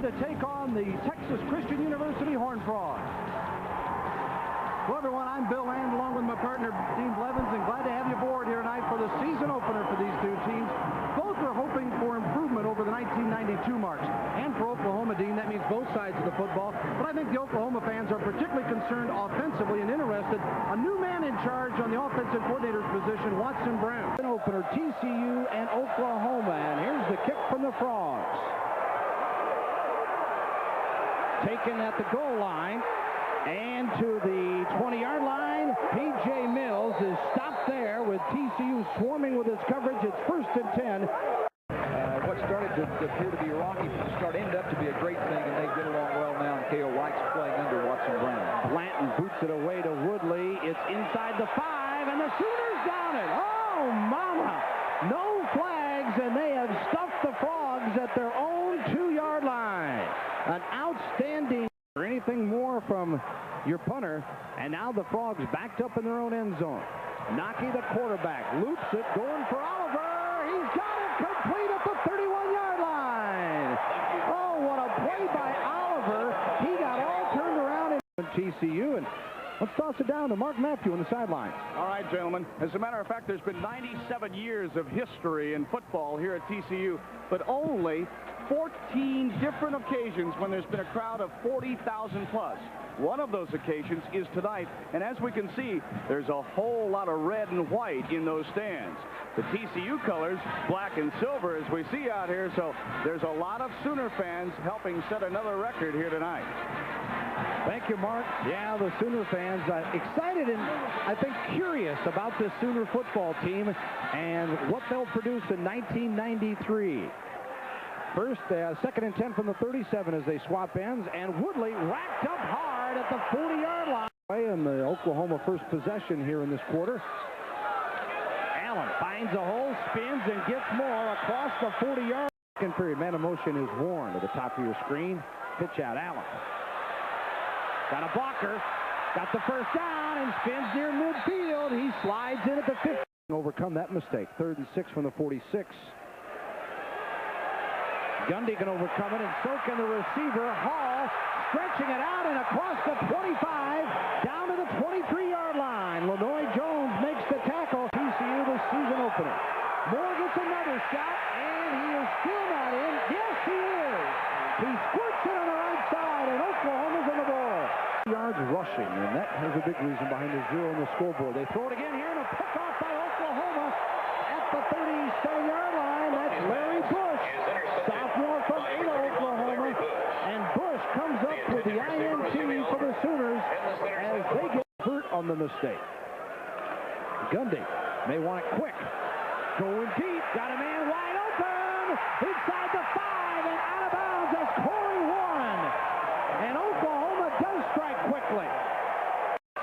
to take on the Texas Christian University Horned Frogs. Well, everyone, I'm Bill Land, along with my partner, Dean Blevins, and glad to have you aboard here tonight for the season opener for these two teams. Both are hoping for improvement over the 1992 marks. And for Oklahoma, Dean, that means both sides of the football. But I think the Oklahoma fans are particularly concerned offensively and interested. A new man in charge on the offensive coordinator's position, Watson Brown. An opener, TCU and Oklahoma. And here's the kick from the Frogs. Taken at the goal line. And to the 20-yard line, P.J. Mills is stopped there with TCU swarming with his coverage. It's 1st and 10. What started to appear to be a rocky start ended up to be a great thing, and they get along well now, and K.O. White's playing under Watson Brown. Blanton boots it away to Woodley. It's inside the 5, and the Sooners down it. Oh, mama! No flags, and they have stuffed the Frogs at their own 2-yard line. An outstanding... or anything more from your punter, and now the Frogs backed up in their own end zone. Nocky, the quarterback, loops it, going for Oliver. He's got it complete at the 31-yard line. Oh, what a play by Oliver. He got all turned around in TCU, and let's toss it down to Mark Matthew on the sideline. All right, gentlemen. As a matter of fact, there's been 97 years of history in football here at TCU, but only 14 different occasions when there's been a crowd of 40,000 plus. One of those occasions is tonight, and as we can see, there's a whole lot of red and white in those stands. The TCU colors, black and silver, as we see out here, so there's a lot of Sooner fans helping set another record here tonight. Thank you, Mark. Yeah, the Sooner fans excited and I think curious about this Sooner football team and what they'll produce in 1993. First, 2nd and 10 from the 37 as they swap ends, and Woodley racked up hard at the 40-yard line. In the Oklahoma first possession here in this quarter. Allen finds a hole, spins, and gets more across the 40-yard. Second period, man of motion is Warren at the top of your screen. Pitch out, Allen. Got a blocker, got the first down, and spins near midfield. He slides in at the 50. Overcome that mistake. 3rd and 6 from the 46. Gundy can overcome it, and so can the receiver, Hall, stretching it out and across the 25, down to the 23-yard line. Lenoy Jones makes the tackle. TCU, the season opener. Moore gets another shot, and he is still not in. Yes, he is. He squirts it on the right side, and Oklahoma's on the ball. Yards rushing, and that has a big reason behind the 0 on the scoreboard. They throw it again here, and a pickoff by Oklahoma at the 37-yard line. That's Larry Bush. Sophomore from Ada, Oklahoma, and Bush comes up with the INT for the Sooners as they get hurt on the mistake. Gundy may want it quick. Going deep, got a man wide open, inside the 5 and out of bounds as Corey Warren. And Oklahoma does strike quickly.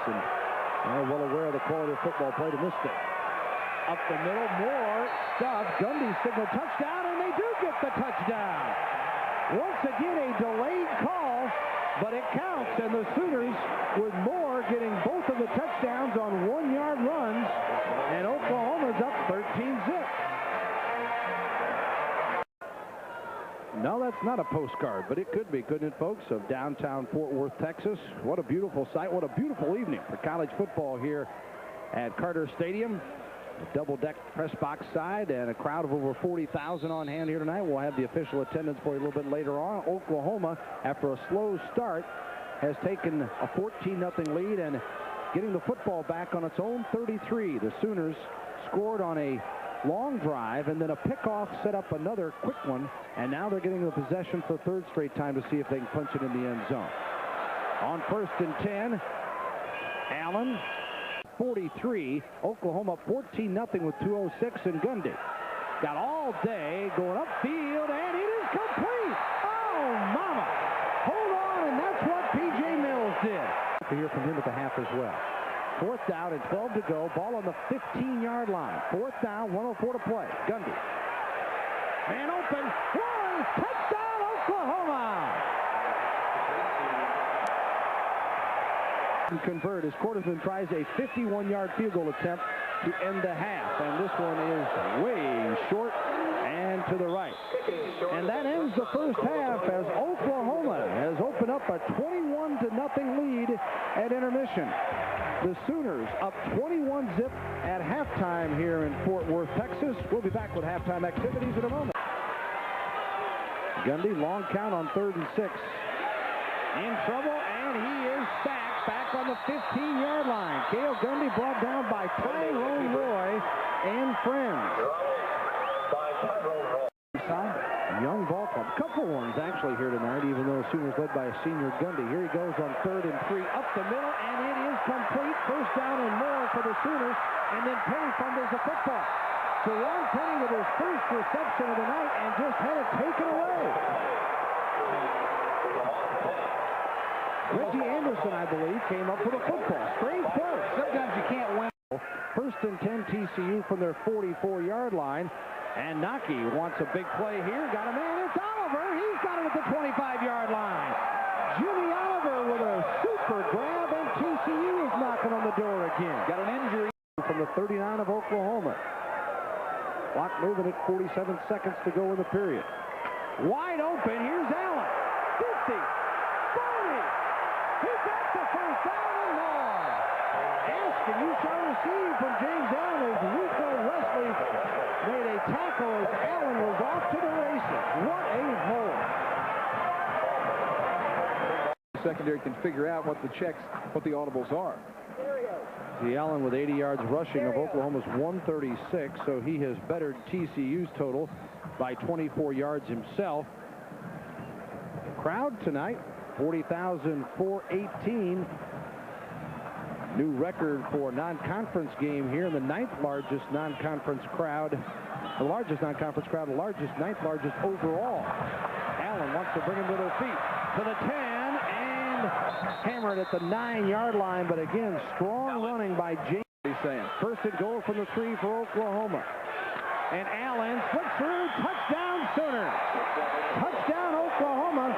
And well aware of the quality of football played in this day. Up the middle, more stuff. Gundy signal touchdown, and they do get the touchdown. Once again, a delayed call, but it counts, and the Sooners with Moore getting both of the touchdowns on 1-yard runs, and Oklahoma's up 13-zip. No, that's not a postcard, but it could be, couldn't it, folks, of downtown Fort Worth, Texas. What a beautiful sight. What a beautiful evening for college football here at Carter Stadium. Double-deck press box side, and a crowd of over 40,000 on hand here tonight. We'll have the official attendance for you a little bit later on. Oklahoma, after a slow start, has taken a 14-0 lead and getting the football back on its own 33. The Sooners scored on a long drive, and then a pickoff set up another quick one, and now they're getting the possession for a 3rd straight time to see if they can punch it in the end zone. On 1st and 10, Allen. 43, Oklahoma 14-0 with 2:06, and Gundy got all day going upfield, and it is complete. Oh, mama. Hold on, and that's what P.J. Mills did. To hear from him at the half as well. 4th down and 12 to go. Ball on the 15-yard line. 4th down, 1:04 to play. Gundy. Man open. Warren, touchdown, Oklahoma. Convert as Quarterman tries a 51-yard field goal attempt to end the half, and this one is way short and to the right. And that ends the first half as Oklahoma possession. The Sooners up 21-zip at halftime here in Fort Worth, Texas. We'll be back with halftime activities in a moment. Gundy, long count on 3rd and 6. In trouble, and he is back on the 15-yard line. Cale Gundy brought down by Tyrone Roy and friends. Young ball club. A couple ones actually here tonight, even though Sooners led by a senior Gundy. Here he goes on 3rd and 3 up the middle, and it is complete. First down and more for the Sooners, and then Penny fumbles the football. So Ron Penny with his first reception of the night and just had it taken away. Reggie Anderson, I believe, came up with a football. Strange play. Sometimes you can't win. 1st and 10 TCU from their 44-yard line. And Naki wants a big play here. Got a man. It's Oliver. He's got it at the 25-yard line. Jimmy Oliver with a super grab, and TCU is knocking on the door again. Got an injury from the 39 of Oklahoma. Clock moving at 47 seconds to go in the period. Wide open. Here's Allen. 50. 40. He got the first down and more. Ask and you shall receive from James Allen as Rico Wesley made a tackle as Allen was off to the races. What a hole. secondary can figure out what the checks, what the audibles are. The Allen with 80 yards rushing of Oklahoma's 136, so he has bettered TCU's total by 24 yards himself. Crowd tonight, 40,418. New record for non-conference game here, in the ninth largest non-conference crowd. The largest non-conference crowd, the largest, ninth largest overall. Allen wants to bring him to their feet. To the 10, and hammered at the 9-yard line, but again, strong running by James. First and goal from the 3 for Oklahoma. And Allen flips through, touchdown Sooners. Touchdown Oklahoma,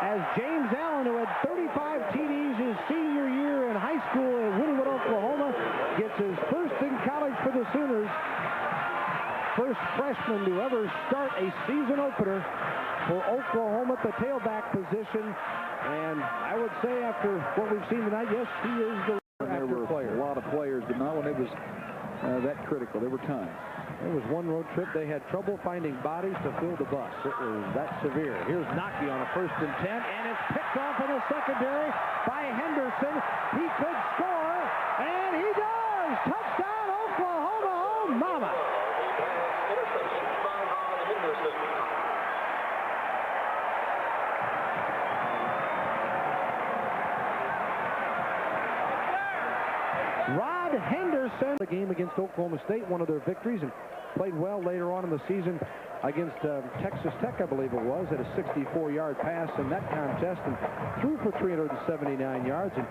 as James Allen, who had 35 TDs his senior year in high school at Wynwood, Oklahoma, gets his first in college for the Sooners. First freshman to ever start a season opener for Oklahoma at the tailback position. And I would say after what we've seen tonight, yes, he is the player. A lot of players, but not when it was that critical. There were times. There was one road trip they had trouble finding bodies to fill the bus. It was that severe. Here's Naki on a 1st and 10, and it's picked off in the secondary by Henderson. He could score, and he does! Touchdown Oklahoma! Oh, mama! Rod Henderson. The game against Oklahoma State, one of their victories, and played well later on in the season against Texas Tech, I believe it was, at a 64-yard pass in that contest, and threw for 379 yards. And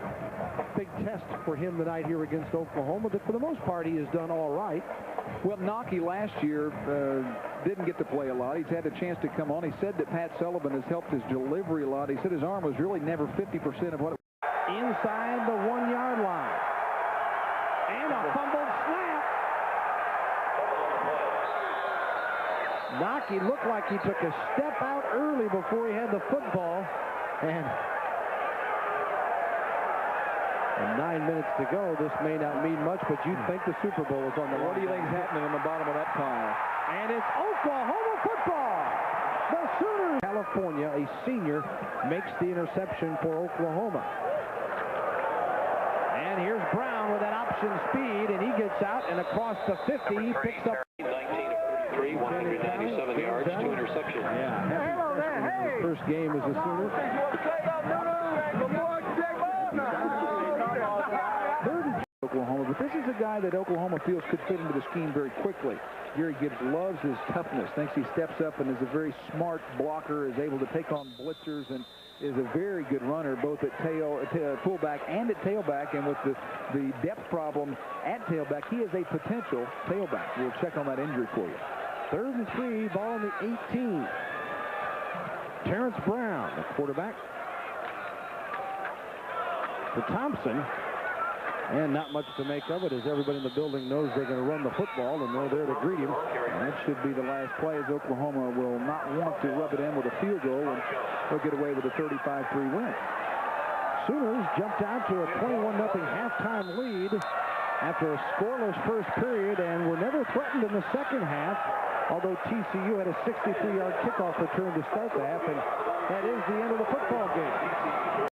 big test for him tonight here against Oklahoma, but for the most part, he has done all right. Well, Naki last year didn't get to play a lot. He's had a chance to come on. He said that Pat Sullivan has helped his delivery a lot. He said his arm was really never 50% of what it was. Inside the 1-yard line. And a fumbled snap. Naki looked like he took a step out early before he had the football. And 9 minutes to go. This may not mean much, but you'd think the Super Bowl is on the line. What do you think is happening on the bottom of that pile? And it's Oklahoma football. The Sooners. California, a senior, makes the interception for Oklahoma. And here's Brown with that option speed, and he gets out and across the 50, he picks up 19 of 33, 197 yards, 2 interceptions. Yeah, his first game as a Sooner. Oklahoma, but this is a guy that Oklahoma feels could fit into the scheme very quickly. Gary Gibbs loves his toughness, thinks he steps up and is a very smart blocker, is able to take on blitzers, and is a very good runner both at fullback and at tailback. And with the depth problem at tailback, he is a potential tailback. We'll check on that injury for you. 3rd and 3, ball on the 18. Terrence Brown, the quarterback. To Thompson. And not much to make of it, as everybody in the building knows they're going to run the football, and they're there to greet him. And that should be the last play, as Oklahoma will not want to rub it in with a field goal, and they'll get away with a 35-3 win. Sooners jumped out to a 21-0 halftime lead after a scoreless first period and were never threatened in the second half, although TCU had a 63-yard kickoff return to start the half, and that is the end of the football game.